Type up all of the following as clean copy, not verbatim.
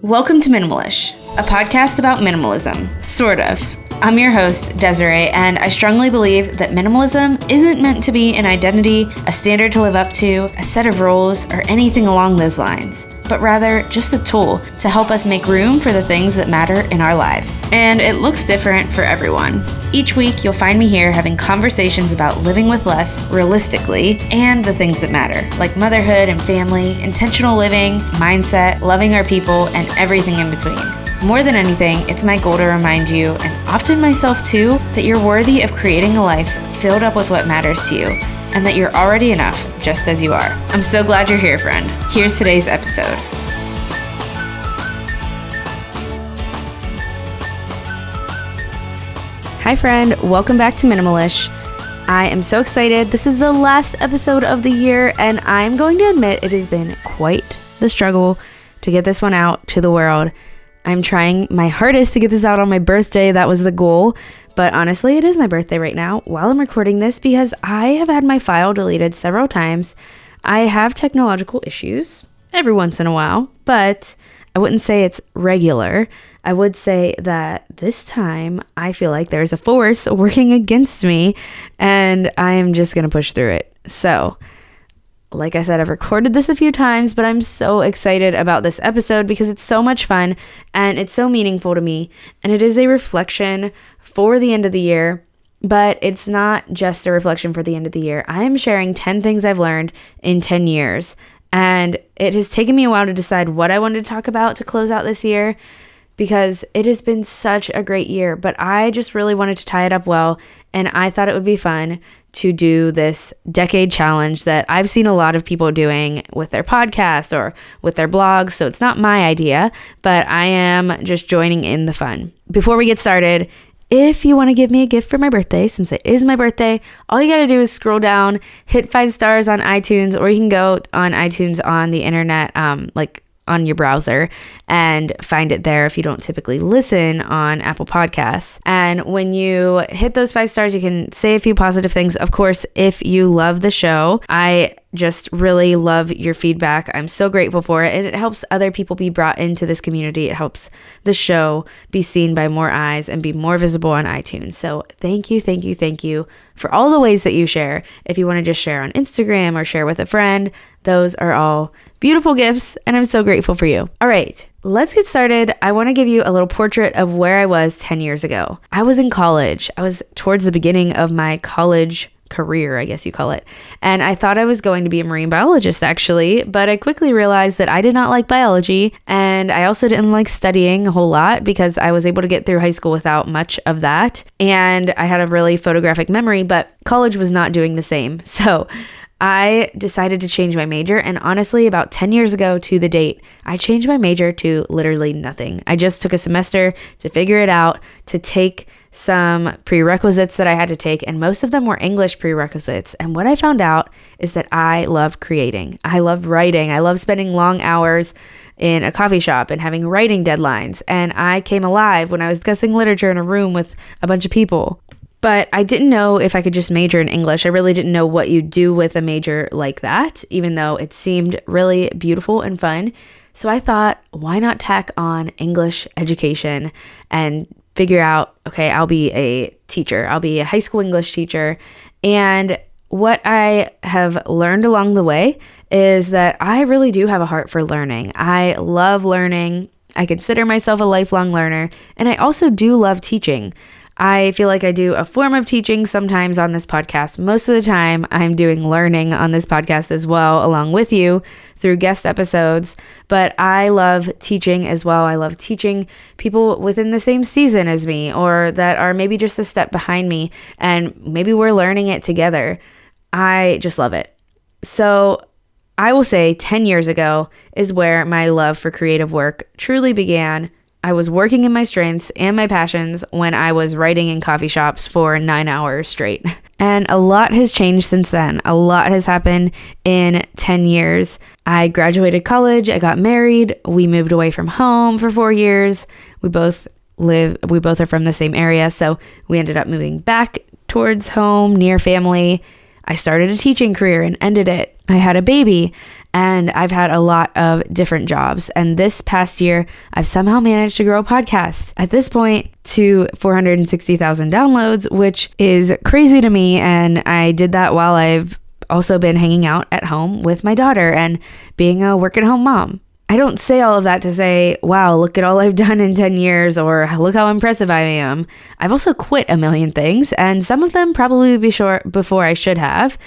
Welcome to Minimalish, a podcast about minimalism, sort of. I'm your host, Desiree, and I strongly believe that minimalism isn't meant to be an identity, a standard to live up to, a set of rules, or anything along those lines, but rather just a tool to help us make room for the things that matter in our lives. And it looks different for everyone. Each week, you'll find me here having conversations about living with less realistically and the things that matter, like motherhood and family, intentional living, mindset, loving our people, and everything in between. More than anything, it's my goal to remind you, and often myself too, that you're worthy of creating a life filled up with what matters to you, and that you're already enough just as you are. I'm so glad you're here, friend. Here's today's episode. Hi, friend. Welcome back to Minimalish. I am so excited. This is the last episode of the year, and I'm going to admit it has been quite the struggle to get this one out to the world. I'm trying my hardest to get this out on my birthday. That was the goal. But honestly, it is my birthday right now while I'm recording this because I have had my file deleted several times. I have technological issues every once in a while, but I wouldn't say it's regular. I would say that this time I feel like there's a force working against me and I am just going to push through it. So, like I said, I've recorded this a few times, but I'm so excited about this episode because it's so much fun and it's so meaningful to me. And it is a reflection for the end of the year, but it's not just a reflection for the end of the year. I am sharing 10 things I've learned in 10 years. And it has taken me a while to decide what I wanted to talk about to close out this year because it has been such a great year, but I just really wanted to tie it up well. And I thought it would be fun to do this decade challenge that I've seen a lot of people doing with their podcast or with their blogs. So it's not my idea, but I am just joining in the fun. Before we get started, if you want to give me a gift for my birthday, since it is my birthday, all you got to do is scroll down, hit 5 stars on iTunes, or you can go on iTunes on the internet, on your browser and find it there if you don't typically listen on Apple Podcasts. And when you hit those 5 stars, you can say a few positive things. Of course, if you love the show, I just really love your feedback. I'm so grateful for it. And it helps other people be brought into this community. It helps the show be seen by more eyes and be more visible on iTunes. So thank you for all the ways that you share. If you want to just share on Instagram or share with a friend, those are all beautiful gifts. And I'm so grateful for you. All right, let's get started. I want to give you a little portrait of where I was 10 years ago. I was in college. I was towards the beginning of my college career, I guess you call it. And I thought I was going to be a marine biologist actually, but I quickly realized that I did not like biology. And I also didn't like studying a whole lot because I was able to get through high school without much of that. And I had a really photographic memory, but college was not doing the same. So I decided to change my major. And honestly, about 10 years ago to the date, I changed my major to literally nothing. I just took a semester to figure it out, to take some prerequisites that I had to take, and most of them were English prerequisites. And what I found out is that I love creating. I love writing. I love spending long hours in a coffee shop and having writing deadlines. And I came alive when I was discussing literature in a room with a bunch of people. But I didn't know if I could just major in English. I really didn't know what you do with a major like that, even though it seemed really beautiful and fun. So I thought, why not tack on English education and figure out, okay, I'll be a teacher. I'll be a high school English teacher. And what I have learned along the way is that I really do have a heart for learning. I love learning. I consider myself a lifelong learner. And I also do love teaching. I feel like I do a form of teaching sometimes on this podcast. Most of the time, I'm doing learning on this podcast as well, along with you through guest episodes. But I love teaching as well. I love teaching people within the same season as me or that are maybe just a step behind me and maybe we're learning it together. I just love it. So I will say 10 years ago is where my love for creative work truly began. I was working in my strengths and my passions when I was writing in coffee shops for 9 hours straight. And a lot has changed since then. A lot has happened in 10 years. I graduated college, I got married, we moved away from home for 4 years. We both are from the same area, so we ended up moving back towards home, near family. I started a teaching career and ended it. I had a baby, and I've had a lot of different jobs. And this past year, I've somehow managed to grow a podcast at this point to 460,000 downloads, which is crazy to me. And I did that while I've also been hanging out at home with my daughter and being a work-at-home mom. I don't say all of that to say, wow, look at all I've done in 10 years, or look how impressive I am. I've also quit a million things, and some of them probably before I should have.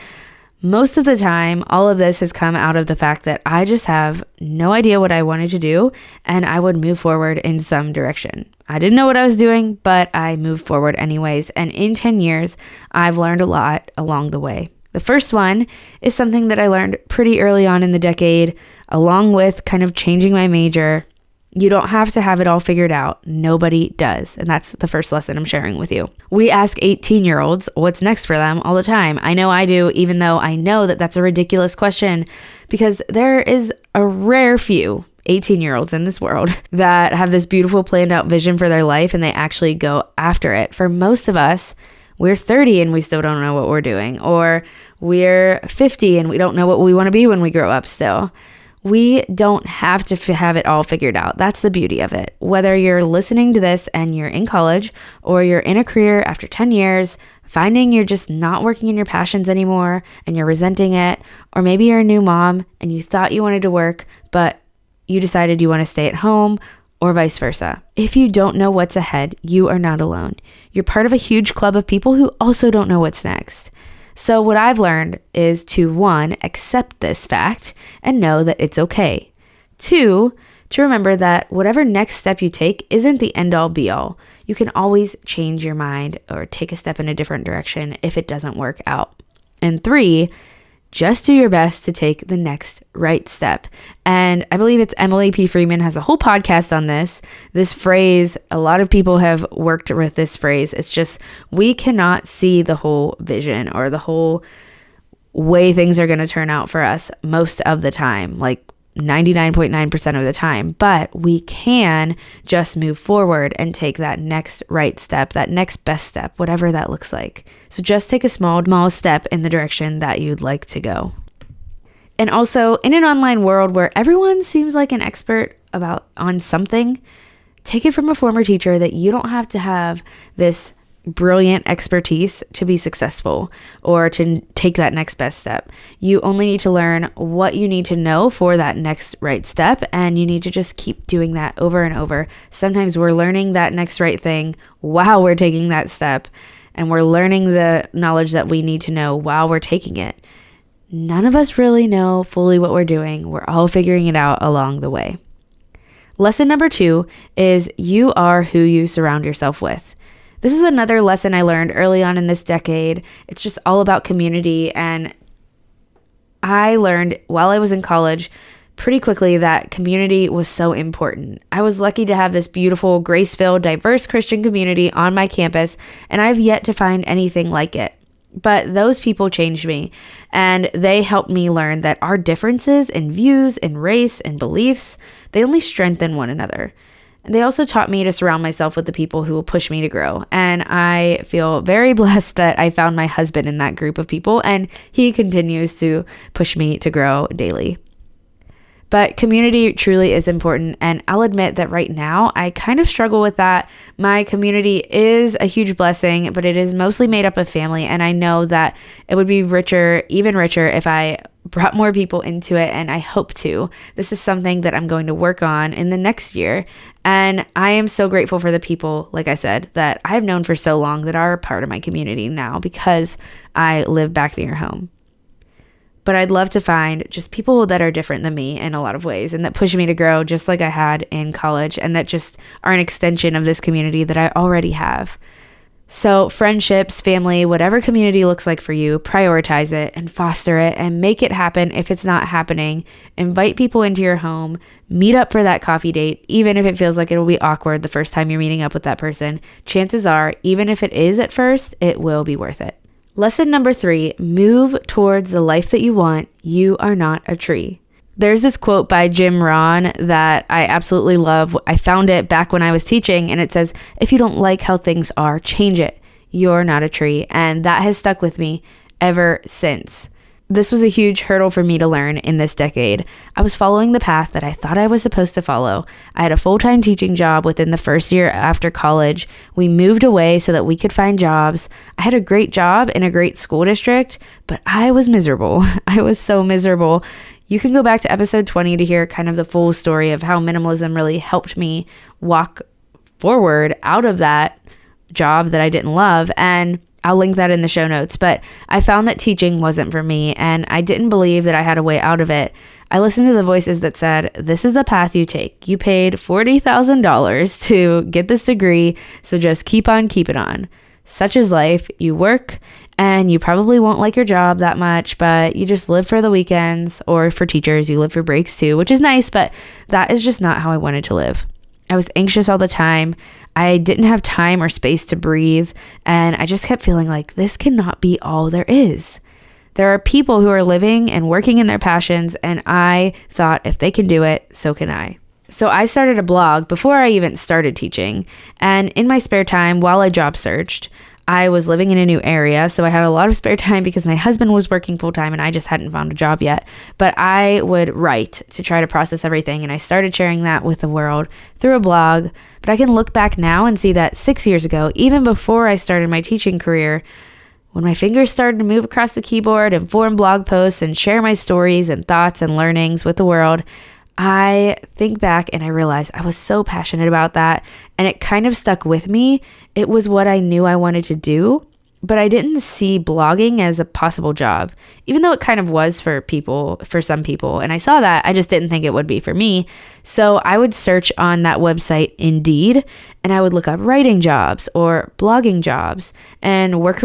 Most of the time, all of this has come out of the fact that I just have no idea what I wanted to do, and I would move forward in some direction. I didn't know what I was doing, but I moved forward anyways, and in 10 years, I've learned a lot along the way. The first one is something that I learned pretty early on in the decade, along with kind of changing my major. You don't have to have it all figured out. Nobody does. And that's the first lesson I'm sharing with you. We ask 18-year-olds what's next for them all the time. I know I do, even though I know that that's a ridiculous question, because there is a rare few 18-year-olds in this world that have this beautiful planned out vision for their life and they actually go after it. For most of us, we're 30 and we still don't know what we're doing, or we're 50 and we don't know what we want to be when we grow up still. We don't have to have it all figured out. That's the beauty of it. Whether you're listening to this and you're in college, or you're in a career after 10 years, finding you're just not working in your passions anymore and you're resenting it, or maybe you're a new mom and you thought you wanted to work, but you decided you want to stay at home, or vice versa. If you don't know what's ahead, you are not alone. You're part of a huge club of people who also don't know what's next. So what I've learned is to, 1, accept this fact and know that it's okay. 2, to remember that whatever next step you take isn't the end all be all. You can always change your mind or take a step in a different direction if it doesn't work out. And 3, just do your best to take the next right step. And I believe it's Emily P. Freeman has a whole podcast on this. This phrase, a lot of people have worked with this phrase. It's just, we cannot see the whole vision or the whole way things are going to turn out for us most of the time, like 99.9% of the time. But we can just move forward and take that next right step, that next best step, whatever that looks like. So just take a small step in the direction that you'd like to go. And also, in an online world where everyone seems like an expert on something, take it from a former teacher that you don't have to have this brilliant expertise to be successful or to take that next best step. You only need to learn what you need to know for that next right step, and you need to just keep doing that over and over. Sometimes we're learning that next right thing while we're taking that step, and we're learning the knowledge that we need to know while we're taking it. None of us really know fully what we're doing. We're all figuring it out along the way. Lesson number 2 is you are who you surround yourself with. This is another lesson I learned early on in this decade. It's just all about community. And I learned while I was in college pretty quickly that community was so important. I was lucky to have this beautiful, grace-filled, diverse Christian community on my campus, and I've yet to find anything like it. But those people changed me, and they helped me learn that our differences in views, in race, and beliefs, they only strengthen one another. They also taught me to surround myself with the people who will push me to grow. And I feel very blessed that I found my husband in that group of people, and he continues to push me to grow daily. But community truly is important, and I'll admit that right now I kind of struggle with that. My community is a huge blessing, but it is mostly made up of family, and I know that it would be richer, even richer, if I brought more people into it, and I hope to. This is something that I'm going to work on in the next year, and I am so grateful for the people, like I said, that I've known for so long that are a part of my community now because I live back near home. But I'd love to find just people that are different than me in a lot of ways and that push me to grow just like I had in college, and that just are an extension of this community that I already have. So friendships, family, whatever community looks like for you, prioritize it and foster it and make it happen if it's not happening. Invite people into your home, meet up for that coffee date, even if it feels like it'll be awkward the first time you're meeting up with that person. Chances are, even if it is at first, it will be worth it. Lesson number 3, move towards the life that you want. You are not a tree. There's this quote by Jim Rohn that I absolutely love. I found it back when I was teaching, and it says, if you don't like how things are, change it. You're not a tree. And that has stuck with me ever since. This was a huge hurdle for me to learn in this decade. I was following the path that I thought I was supposed to follow. I had a full-time teaching job within the first year after college. We moved away so that we could find jobs. I had a great job in a great school district, but I was miserable. I was so miserable. You can go back to episode 20 to hear kind of the full story of how minimalism really helped me walk forward out of that job that I didn't love. And I'll link that in the show notes, but I found that teaching wasn't for me, and I didn't believe that I had a way out of it. I listened to the voices that said, this is the path you take. You paid $40,000 to get this degree, so just keep on keeping on. Such is life. You work, and you probably won't like your job that much, but you just live for the weekends, or for teachers, you live for breaks too, which is nice, but that is just not how I wanted to live. I was anxious all the time. I didn't have time or space to breathe, and I just kept feeling like this cannot be all there is. There are people who are living and working in their passions, and I thought if they can do it, so can I. So I started a blog before I even started teaching, and in my spare time while I job searched, I was living in a new area, so I had a lot of spare time because my husband was working full-time and I just hadn't found a job yet. But I would write to try to process everything, and I started sharing that with the world through a blog. But I can look back now and see that 6 years ago, even before I started my teaching career, when my fingers started to move across the keyboard and form blog posts and share my stories and thoughts and learnings with the world, I think back and I realized I was so passionate about that, and it kind of stuck with me. It was what I knew I wanted to do, but I didn't see blogging as a possible job, even though it kind of was for some people. And I saw that, I just didn't think it would be for me. So I would search on that website Indeed, and I would look up writing jobs or blogging jobs and work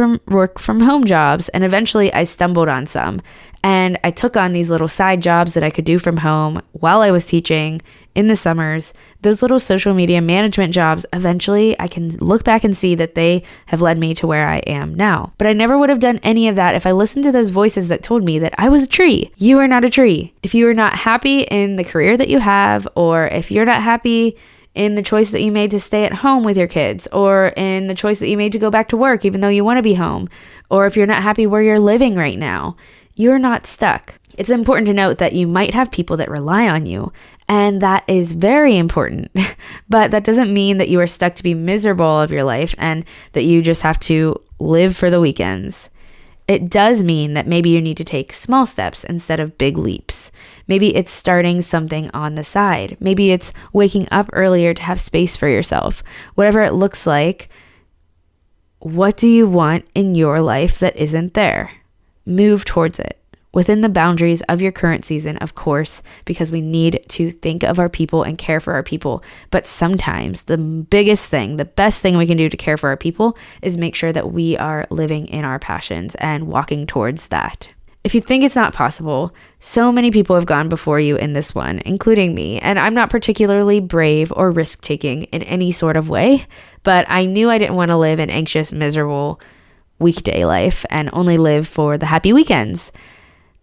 from home jobs. And eventually I stumbled on some. And I took on these little side jobs that I could do from home while I was teaching in the summers. Those little social media management jobs, eventually I can look back and see that they have led me to where I am now. But I never would have done any of that if I listened to those voices that told me that I was a tree. You are not a tree. If you are not happy in the career that you have, or if you're not happy in the choice that you made to stay at home with your kids, or in the choice that you made to go back to work even though you want to be home, or if you're not happy where you're living right now, you're not stuck. It's important to note that you might have people that rely on you, and that is very important. But that doesn't mean that you are stuck to be miserable of your life and that you just have to live for the weekends. It does mean that maybe you need to take small steps instead of big leaps. Maybe it's starting something on the side. Maybe it's waking up earlier to have space for yourself. Whatever it looks like, what do you want in your life that isn't there? Move towards it within the boundaries of your current season, of course, because we need to think of our people and care for our people. But sometimes the biggest thing, the best thing we can do to care for our people is make sure that we are living in our passions and walking towards that. If you think it's not possible, so many people have gone before you in this one, including me, and I'm not particularly brave or risk-taking in any sort of way, but I knew I didn't want to live an anxious, miserable weekday life and only live for the happy weekends.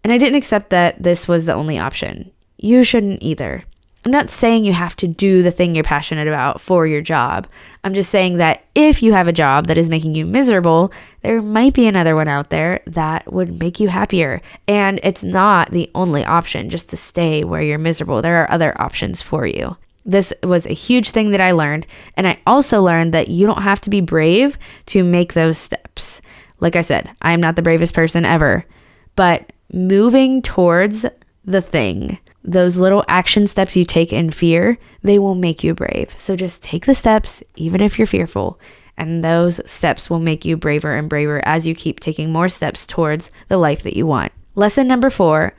And I didn't accept that this was the only option. You shouldn't either. I'm not saying you have to do the thing you're passionate about for your job. I'm just saying that if you have a job that is making you miserable, there might be another one out there that would make you happier. And it's not the only option just to stay where you're miserable. There are other options for you. This was a huge thing that I learned. And I also learned that you don't have to be brave to make those steps. Like I said, I am not the bravest person ever, but moving towards the thing, those little action steps you take in fear, they will make you brave. So just take the steps, even if you're fearful. And those steps will make you braver and braver as you keep taking more steps towards the life that you want. Lesson number 4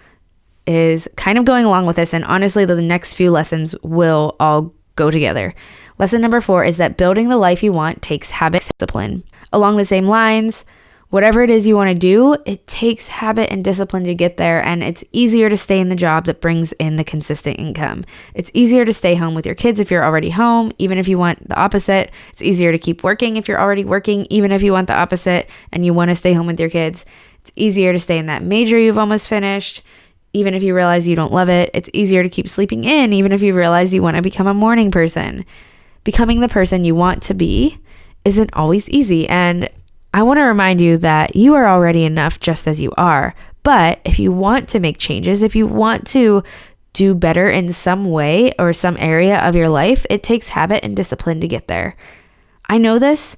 is kind of going along with this. And honestly, the next few lessons will all go together. Lesson number 4 is that building the life you want takes habit discipline. Along the same lines, whatever it is you want to do, it takes habit and discipline to get there, and it's easier to stay in the job that brings in the consistent income. It's easier to stay home with your kids if you're already home, even if you want the opposite. It's easier to keep working if you're already working, even if you want the opposite and you want to stay home with your kids. It's easier to stay in that major you've almost finished, even if you realize you don't love it. It's easier to keep sleeping in, even if you realize you want to become a morning person. Becoming the person you want to be isn't always easy, and I want to remind you that you are already enough just as you are, But if you want to make changes, if you want to do better in some way or some area of your life, it takes habit and discipline to get there. I know this.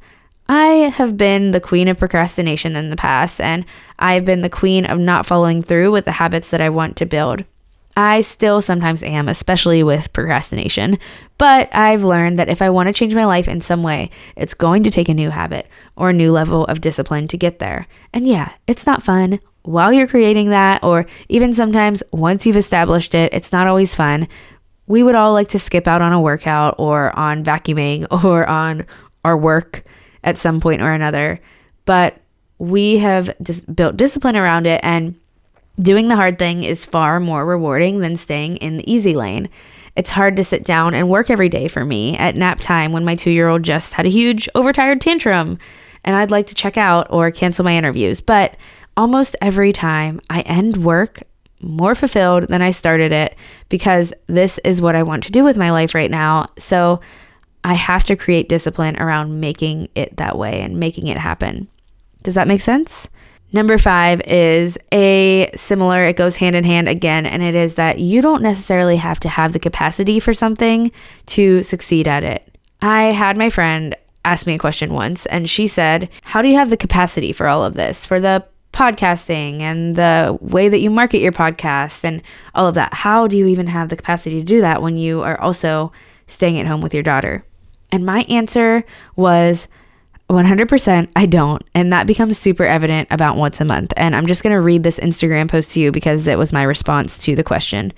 I have been the queen of procrastination in the past, and I've been the queen of not following through with the habits that I want to build. I still sometimes am, especially with procrastination, but I've learned that if I want to change my life in some way, it's going to take a new habit or a new level of discipline to get there. And yeah, it's not fun while you're creating that, or even sometimes once you've established it, it's not always fun. We would all like to skip out on a workout or on vacuuming or on our work at some point or another, but we have built discipline around it, and doing the hard thing is far more rewarding than staying in the easy lane. It's hard to sit down and work every day for me at nap time when my 2-year-old just had a huge overtired tantrum and I'd like to check out or cancel my interviews. But almost every time I end work more fulfilled than I started it, because this is what I want to do with my life right now. So I have to create discipline around making it that way and making it happen. Does that make sense? Number 5 is it goes hand in hand again, and it is that you don't necessarily have to have the capacity for something to succeed at it. I had my friend ask me a question once, and she said, how do you have the capacity for all of this, for the podcasting and the way that you market your podcast and all of that? How do you even have the capacity to do that when you are also staying at home with your daughter? And my answer was 100% I don't. And that becomes super evident about once a month. And I'm just going to read this Instagram post to you because it was my response to the question.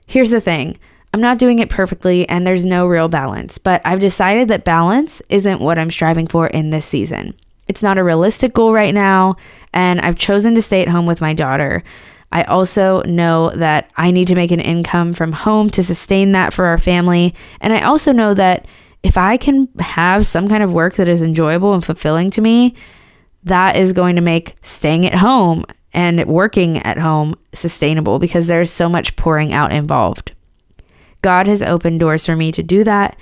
Here's the thing. I'm not doing it perfectly and there's no real balance, but I've decided that balance isn't what I'm striving for in this season. It's not a realistic goal right now, and I've chosen to stay at home with my daughter. I also know that I need to make an income from home to sustain that for our family. And I also know that if I can have some kind of work that is enjoyable and fulfilling to me, that is going to make staying at home and working at home sustainable, because there's so much pouring out involved. God has opened doors for me to do that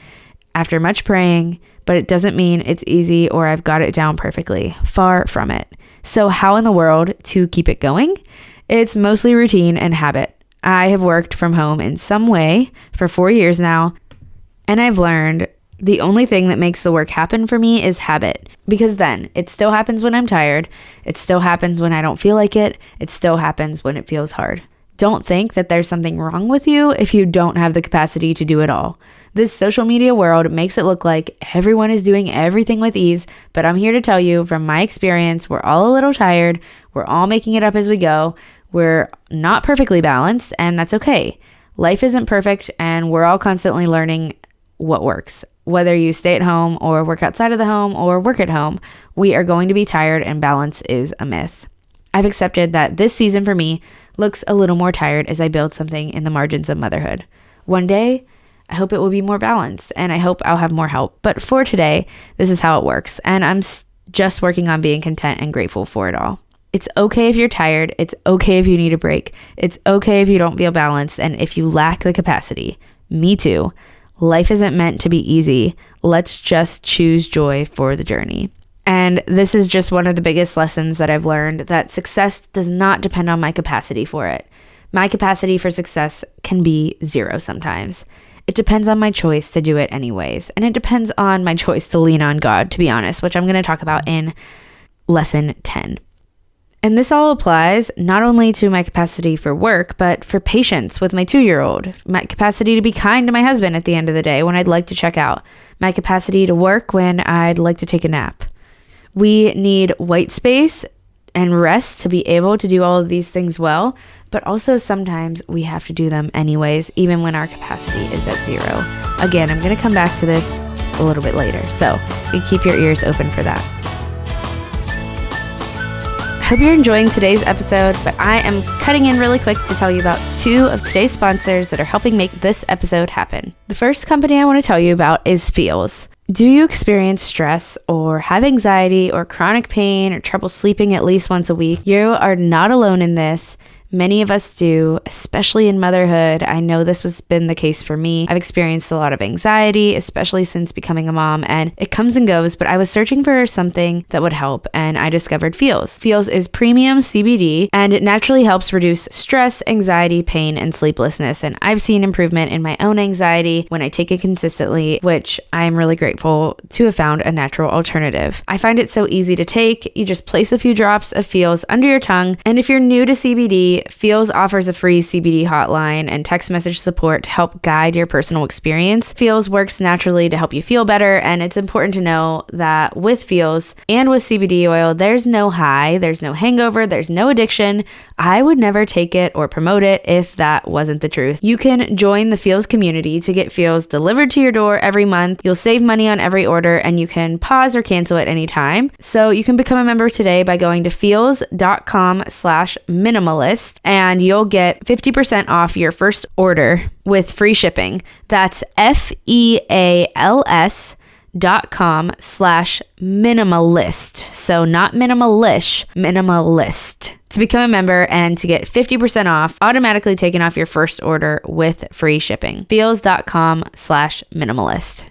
after much praying, but it doesn't mean it's easy or I've got it down perfectly. Far from it. So how in the world to keep it going? It's mostly routine and habit. I have worked from home in some way for 4 years now, and I've learned the only thing that makes the work happen for me is habit, because then it still happens when I'm tired. It still happens when I don't feel like it. It still happens when it feels hard. Don't think that there's something wrong with you if you don't have the capacity to do it all. This social media world makes it look like everyone is doing everything with ease, but I'm here to tell you from my experience, we're all a little tired. We're all making it up as we go. We're not perfectly balanced, and that's okay. Life isn't perfect, and we're all constantly learning what works. Whether you stay at home or work outside of the home or work at home, we are going to be tired, and balance is a myth. I've accepted that this season for me looks a little more tired as I build something in the margins of motherhood. One day, I hope it will be more balanced, and I hope I'll have more help. But for today, this is how it works, and I'm just working on being content and grateful for it all. It's okay if you're tired. It's okay if you need a break. It's okay if you don't feel balanced and if you lack the capacity. Me too. Life isn't meant to be easy. Let's just choose joy for the journey. And this is just one of the biggest lessons that I've learned, that success does not depend on my capacity for it. My capacity for success can be 0 sometimes. It depends on my choice to do it anyways. And it depends on my choice to lean on God, to be honest, which I'm going to talk about in lesson 10. And this all applies not only to my capacity for work, but for patience with my 2-year-old, my capacity to be kind to my husband at the end of the day when I'd like to check out, my capacity to work when I'd like to take a nap. We need white space and rest to be able to do all of these things well, but also sometimes we have to do them anyways, even when our capacity is at 0. Again, I'm going to come back to this a little bit later, so you keep your ears open for that. I hope you're enjoying today's episode, but I am cutting in really quick to tell you about 2 of today's sponsors that are helping make this episode happen. The first company I want to tell you about is Feals. Do you experience stress or have anxiety or chronic pain or trouble sleeping at least once a week? You are not alone in this. Many of us do, especially in motherhood. I know this has been the case for me. I've experienced a lot of anxiety, especially since becoming a mom, and it comes and goes, but I was searching for something that would help, and I discovered Feals. Feals is premium CBD, and it naturally helps reduce stress, anxiety, pain, and sleeplessness, and I've seen improvement in my own anxiety when I take it consistently, which I am really grateful to have found a natural alternative. I find it so easy to take. You just place a few drops of Feals under your tongue, and if you're new to CBD, Feals offers a free CBD hotline and text message support to help guide your personal experience. Feals works naturally to help you feel better, and it's important to know that with Feals and with CBD oil, there's no high, there's no hangover, there's no addiction. I would never take it or promote it if that wasn't the truth. You can join the Feals community to get Feals delivered to your door every month. You'll save money on every order, and you can pause or cancel at any time. So you can become a member today by going to feals.com/minimalist, and you'll get 50% off your first order with free shipping. That's feals.com/minimalist. So not minimalish, minimalist. To become a member and to get 50% off, automatically taken off your first order with free shipping. feals.com/minimalist.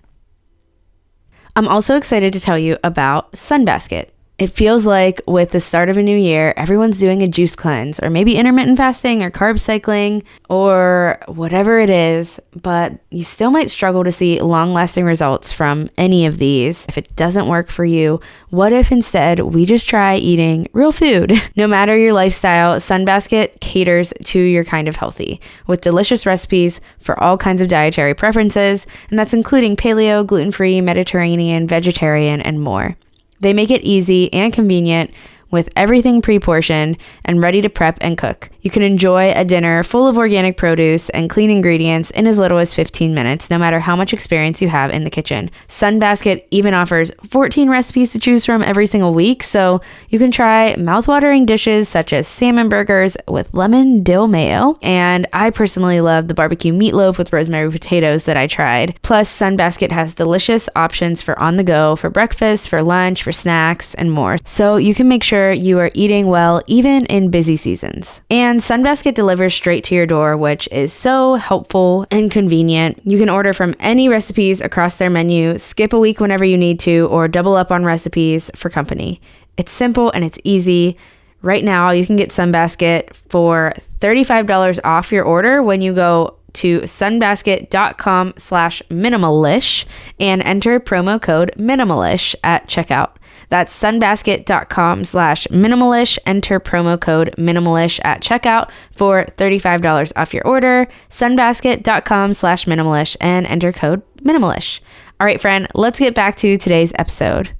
I'm also excited to tell you about Sunbasket. It feels like with the start of a new year, everyone's doing a juice cleanse or maybe intermittent fasting or carb cycling or whatever it is, but you still might struggle to see long-lasting results from any of these. If it doesn't work for you, what if instead we just try eating real food? No matter your lifestyle, Sunbasket caters to your kind of healthy with delicious recipes for all kinds of dietary preferences, and that's including paleo, gluten-free, Mediterranean, vegetarian, and more. They make it easy and convenient with everything pre-portioned and ready to prep and cook. You can enjoy a dinner full of organic produce and clean ingredients in as little as 15 minutes, no matter how much experience you have in the kitchen. Sunbasket even offers 14 recipes to choose from every single week, so you can try mouthwatering dishes such as salmon burgers with lemon dill mayo, and I personally love the barbecue meatloaf with rosemary potatoes that I tried. Plus, Sunbasket has delicious options for on the go, for breakfast, for lunch, for snacks, and more. So you can make sure you are eating well even in busy seasons. And Sunbasket delivers straight to your door, which is so helpful and convenient. You can order from any recipes across their menu, skip a week whenever you need to, or double up on recipes for company. It's simple and it's easy. Right now, you can get Sunbasket for $35 off your order when you go to sunbasket.com/minimalish and enter promo code minimalish at checkout. That's sunbasket.com/minimalish. Enter promo code minimalish at checkout for $35 off your order. Sunbasket.com/minimalish and enter code minimalish. All right, friend, let's get back to today's episode.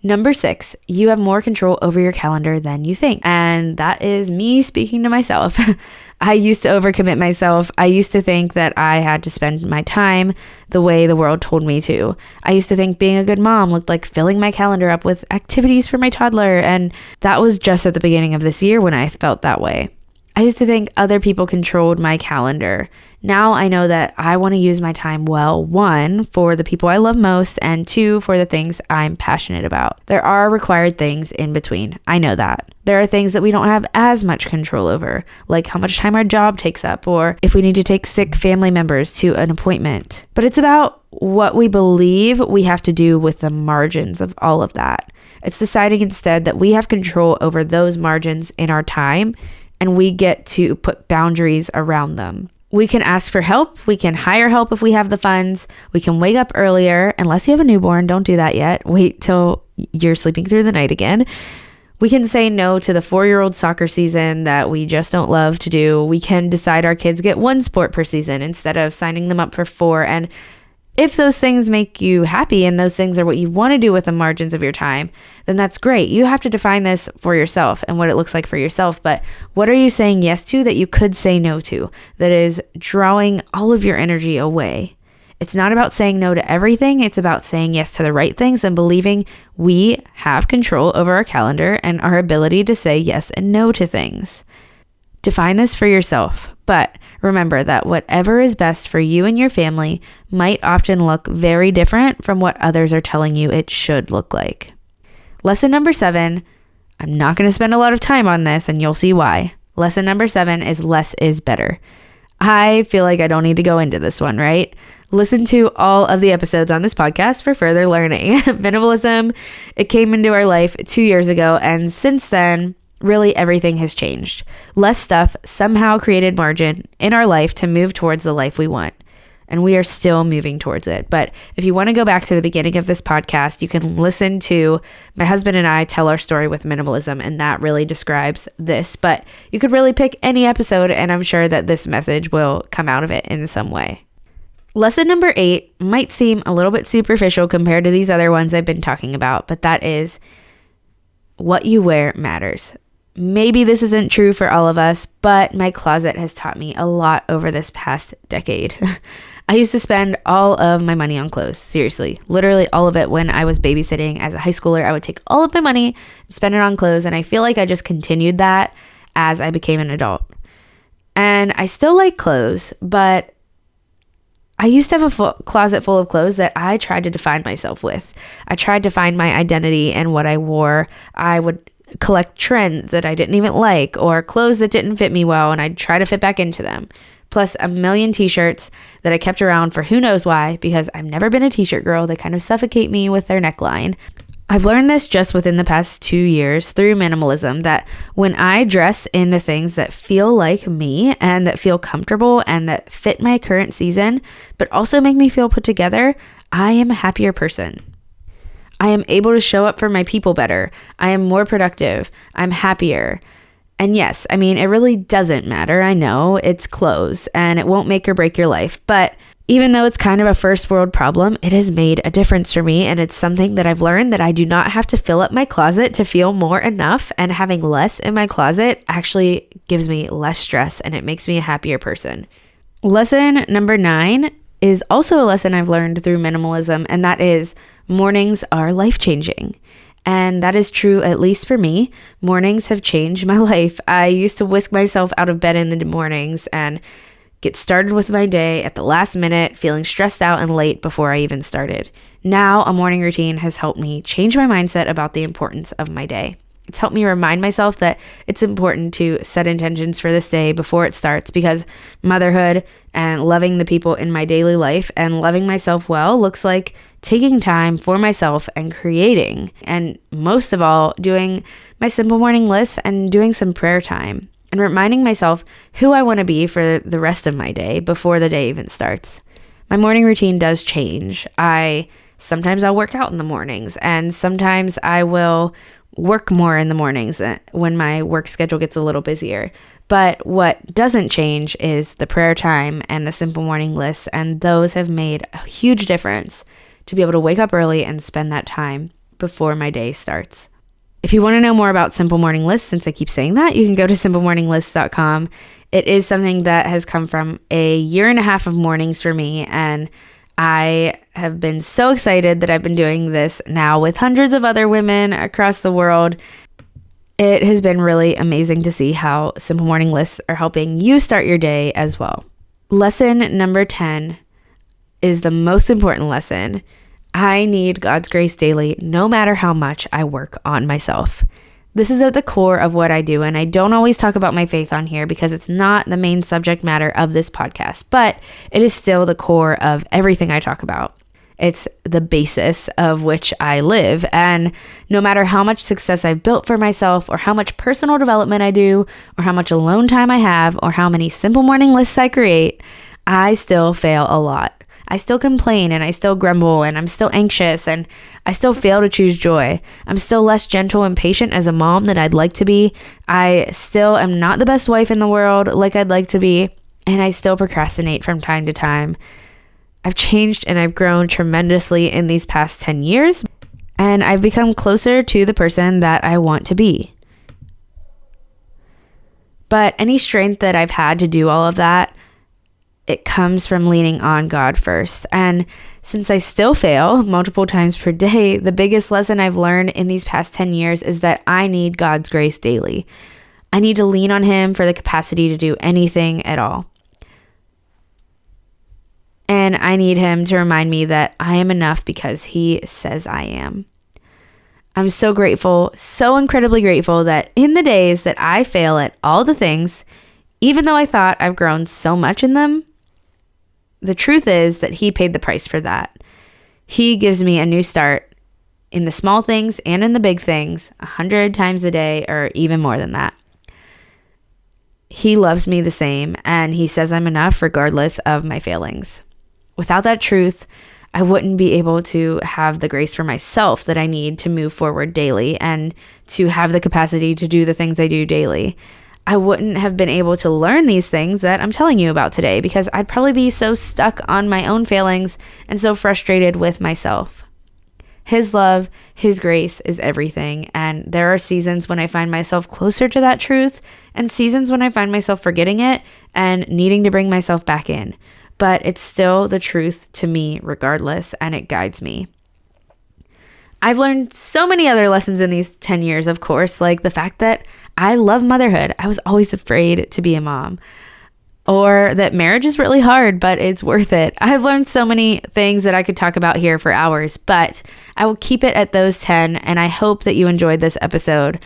Number 6, you have more control over your calendar than you think. And that is me speaking to myself. I used to overcommit myself. I used to think that I had to spend my time the way the world told me to. I used to think being a good mom looked like filling my calendar up with activities for my toddler. And that was just at the beginning of this year when I felt that way. I used to think other people controlled my calendar. Now I know that I want to use my time well, 1, for the people I love most, and 2, for the things I'm passionate about. There are required things in between. I know that. There are things that we don't have as much control over, like how much time our job takes up, or if we need to take sick family members to an appointment. But it's about what we believe we have to do with the margins of all of that. It's deciding instead that we have control over those margins in our time, and we get to put boundaries around them. We can ask for help. We can hire help if we have the funds. We can wake up earlier. Unless you have a newborn, don't do that yet. Wait till you're sleeping through the night again. We can say no to the 4-year-old soccer season that we just don't love to do. We can decide our kids get 1 sport per season instead of signing them up for 4. And if those things make you happy and those things are what you want to do with the margins of your time, then that's great. You have to define this for yourself and what it looks like for yourself. But what are you saying yes to that you could say no to, that is drawing all of your energy away? It's not about saying no to everything. It's about saying yes to the right things and believing we have control over our calendar and our ability to say yes and no to things. Define this for yourself, but remember that whatever is best for you and your family might often look very different from what others are telling you it should look like. Lesson number 7, I'm not going to spend a lot of time on this, and you'll see why. Lesson number 7 is less is better. I feel like I don't need to go into this one, right? Listen to all of the episodes on this podcast for further learning. Minimalism, it came into our life 2 years ago, and since then, really everything has changed. Less stuff somehow created margin in our life to move towards the life we want. And we are still moving towards it. But if you want to go back to the beginning of this podcast, you can listen to my husband and I tell our story with minimalism, and that really describes this. But you could really pick any episode, and I'm sure that this message will come out of it in some way. Lesson number 8 might seem a little bit superficial compared to these other ones I've been talking about, but that is what you wear matters. Maybe this isn't true for all of us, but my closet has taught me a lot over this past decade. I used to spend all of my money on clothes. Seriously, literally all of it. When I was babysitting as a high schooler, I would take all of my money and spend it on clothes. And I feel like I just continued that as I became an adult. And I still like clothes, but I used to have a closet full of clothes that I tried to define myself with. I tried to find my identity in what I wore. I would collect trends that I didn't even like, or clothes that didn't fit me well, and I'd try to fit back into them. Plus a million t-shirts that I kept around for who knows why, because I've never been a t-shirt girl. They kind of suffocate me with their neckline. I've learned this just within the past 2 years through minimalism, that when I dress in the things that feel like me and that feel comfortable and that fit my current season, but also make me feel put together, I am a happier person. I am able to show up for my people better. I am more productive. I'm happier. And yes, I mean, it really doesn't matter. I know it's clothes and it won't make or break your life. But even though it's kind of a first world problem, it has made a difference for me. And it's something that I've learned, that I do not have to fill up my closet to feel more enough. And having less in my closet actually gives me less stress, and it makes me a happier person. Lesson number 9 is also a lesson I've learned through minimalism, and that is mornings are life-changing. And that is true, at least for me. Mornings have changed my life. I used to whisk myself out of bed in the mornings and get started with my day at the last minute, feeling stressed out and late before I even started. Now, a morning routine has helped me change my mindset about the importance of my day. It's helped me remind myself that it's important to set intentions for this day before it starts, because motherhood and loving the people in my daily life and loving myself well looks like taking time for myself and creating, and most of all, doing my simple morning list and doing some prayer time and reminding myself who I want to be for the rest of my day before the day even starts. My morning routine does change. Sometimes I'll work out in the mornings, and sometimes I will work more in the mornings when my work schedule gets a little busier. But what doesn't change is the prayer time and the simple morning lists, and those have made a huge difference to be able to wake up early and spend that time before my day starts. If you want to know more about simple morning lists, since I keep saying that, you can go to simplemorninglists.com. It is something that has come from a 1.5 years of mornings for me, and I have been so excited that I've been doing this now with hundreds of other women across the world. It has been really amazing to see how simple morning lists are helping you start your day as well. Lesson number 10 is the most important lesson. I need God's grace daily, no matter how much I work on myself. This is at the core of what I do, and I don't always talk about my faith on here because it's not the main subject matter of this podcast, but it is still the core of everything I talk about. It's the basis of which I live, and no matter how much success I've built for myself, or how much personal development I do, or how much alone time I have, or how many simple morning lists I create, I still fail a lot. I still complain, and I still grumble, and I'm still anxious, and I still fail to choose joy. I'm still less gentle and patient as a mom than I'd like to be. I still am not the best wife in the world like I'd like to be, and I still procrastinate from time to time. I've changed and I've grown tremendously in these past 10 years, and I've become closer to the person that I want to be. But any strength that I've had to do all of that, it comes from leaning on God first. And since I still fail multiple times per day, the biggest lesson I've learned in these past 10 years is that I need God's grace daily. I need to lean on Him for the capacity to do anything at all. And I need Him to remind me that I am enough because He says I am. I'm so grateful, so incredibly grateful that in the days that I fail at all the things, even though I thought I've grown so much in them, the truth is that he paid the price for that. He gives me a new start in the small things and in the big things 100 times a day, or even more than that. He loves me the same, and he says I'm enough regardless of my failings. Without that truth, I wouldn't be able to have the grace for myself that I need to move forward daily and to have the capacity to do the things I do daily. I wouldn't have been able to learn these things that I'm telling you about today because I'd probably be so stuck on my own failings and so frustrated with myself. His love, his grace is everything. And there are seasons when I find myself closer to that truth and seasons when I find myself forgetting it and needing to bring myself back in. But it's still the truth to me regardless, and it guides me. I've learned so many other lessons in these 10 years, of course, like the fact that I love motherhood. I was always afraid to be a mom. Or that marriage is really hard, but it's worth it. I've learned so many things that I could talk about here for hours, but I will keep it at those 10, and I hope that you enjoyed this episode.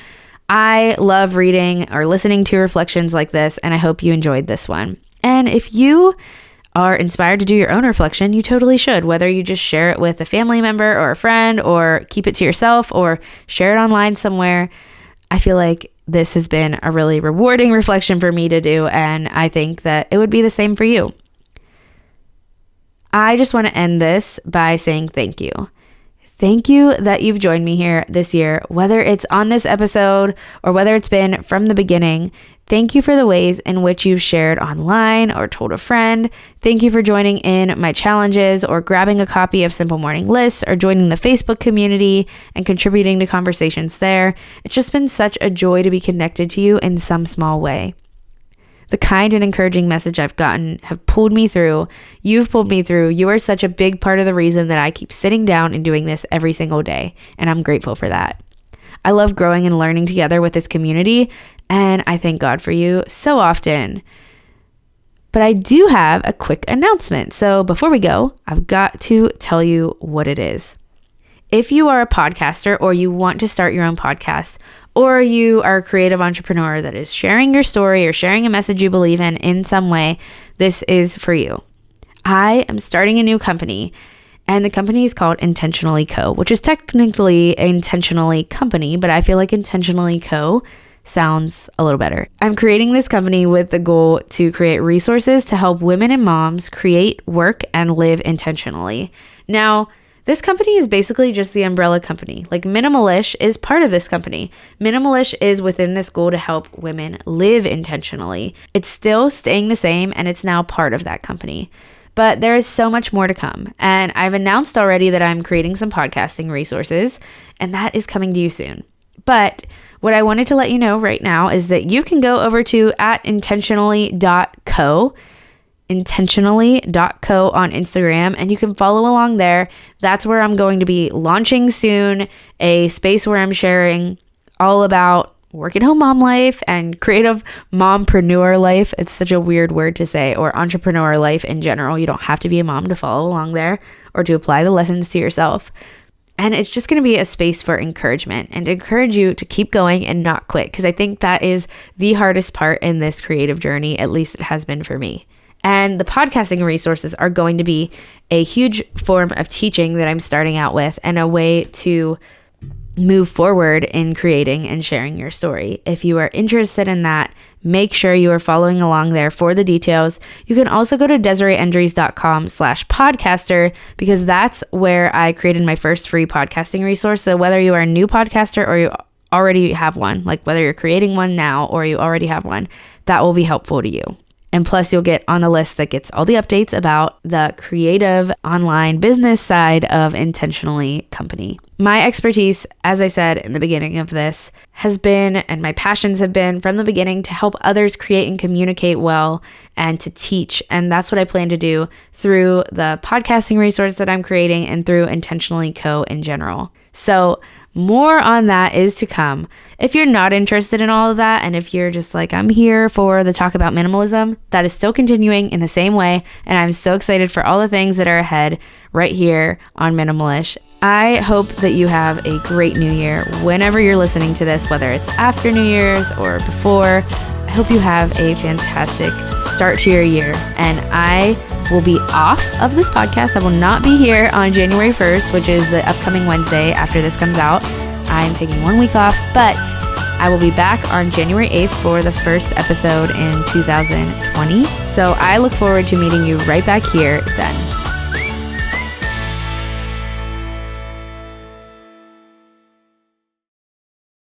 I love reading or listening to reflections like this, and I hope you enjoyed this one. And if you are inspired to do your own reflection, you totally should, whether you just share it with a family member or a friend, or keep it to yourself, or share it online somewhere. I feel like this has been a really rewarding reflection for me to do, and I think that it would be the same for you. I just want to end this by saying thank you. Thank you that you've joined me here this year, whether it's on this episode or whether it's been from the beginning. Thank you for the ways in which you've shared online or told a friend. Thank you for joining in my challenges or grabbing a copy of Simple Morning Lists or joining the Facebook community and contributing to conversations there. It's just been such a joy to be connected to you in some small way. The kind and encouraging message I've gotten have pulled me through. You've pulled me through. You are such a big part of the reason that I keep sitting down and doing this every single day, and I'm grateful for that. I love growing and learning together with this community, and I thank God for you so often. But I do have a quick announcement. So before we go, I've got to tell you what it is. If you are a podcaster or you want to start your own podcast, or you are a creative entrepreneur that is sharing your story or sharing a message you believe in some way, this is for you. I am starting a new company, and the company is called Intentionally Co., which is technically Intentionally Company, but I feel like Intentionally Co. sounds a little better. I'm creating this company with the goal to create resources to help women and moms create, work, and live intentionally. Now, this company is basically just the umbrella company. Like Minimalish is part of this company. Minimalish is within this goal to help women live intentionally. It's still staying the same, and it's now part of that company. But there is so much more to come. And I've announced already that I'm creating some podcasting resources, and that is coming to you soon. But what I wanted to let you know right now is that you can go over to @intentionally.co, intentionally.co on Instagram, and you can follow along there. That's where I'm going to be launching soon, a space where I'm sharing all about work at home mom life and creative mompreneur life. It's such a weird word to say, or entrepreneur life in general. You don't have to be a mom to follow along there or to apply the lessons to yourself. And it's just going to be a space for encouragement and to encourage you to keep going and not quit, because I think that is the hardest part in this creative journey. At least it has been for me. And the podcasting resources are going to be a huge form of teaching that I'm starting out with, and a way to move forward in creating and sharing your story. If you are interested in that, make sure you are following along there for the details. You can also go to DesireeEndries.com/podcaster, because that's where I created my first free podcasting resource. So whether you are a new podcaster or you already have one, like whether you're creating one now or you already have one, that will be helpful to you. And plus, you'll get on the list that gets all the updates about the creative online business side of Intentionally Company. My expertise, as I said in the beginning of this, has been, and my passions have been from the beginning, to help others create and communicate well and to teach. And that's what I plan to do through the podcasting resource that I'm creating and through Intentionally Co. in general. So more on that is to come. If you're not interested in all of that, and if you're just like, I'm here for the talk about minimalism, that is still continuing in the same way. And I'm so excited for all the things that are ahead right here on Minimalish. I hope that you have a great new year whenever you're listening to this, whether it's after New Year's or before. I hope you have a fantastic start to your year. And I will be off of this podcast. I will not be here on January 1st, which is the upcoming Wednesday after this comes out. I'm taking 1 week off, but I will be back on January 8th for the first episode in 2020. So I look forward to meeting you right back here then.